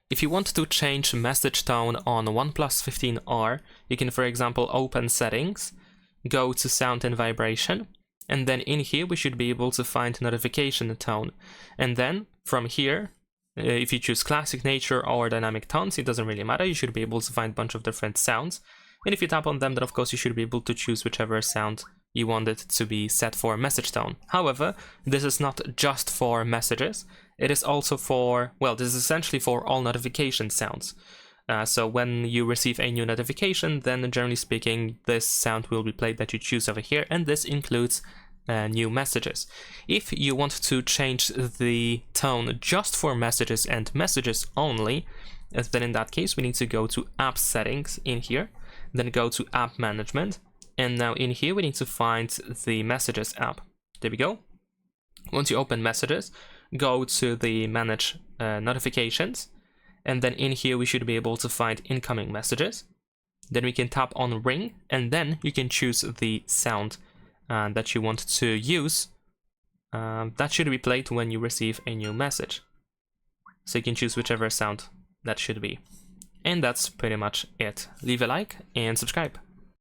If you want to change message tone on OnePlus 15R, you can, for example, open Settings, go to Sound and Vibration, and then in here we should be able to find notification tone. And then from here, if you choose Classic Nature or Dynamic Tones, it doesn't really matter, you should be able to find a bunch of different sounds. And if you tap on them, then of course you should be able to choose whichever sound you want it to be set for message tone. However, this is not just for messages, it is also for, well, this is essentially for all notification sounds. So when you receive a new notification, then generally speaking, this sound will be played that you choose over here, and this includes new messages. If you want to change the tone just for messages and messages only, then in that case we need to go to App Settings in here, then go to App Management, and now in here we need to find the Messages app. There we go. Once you open Messages, go to the Manage Notifications, and then in here we should be able to find incoming messages. Then we can tap on Ring, and then you can choose the sound that you want to use. That should be played when you receive a new message. So you can choose whichever sound that should be. And that's pretty much it. Leave a like and subscribe.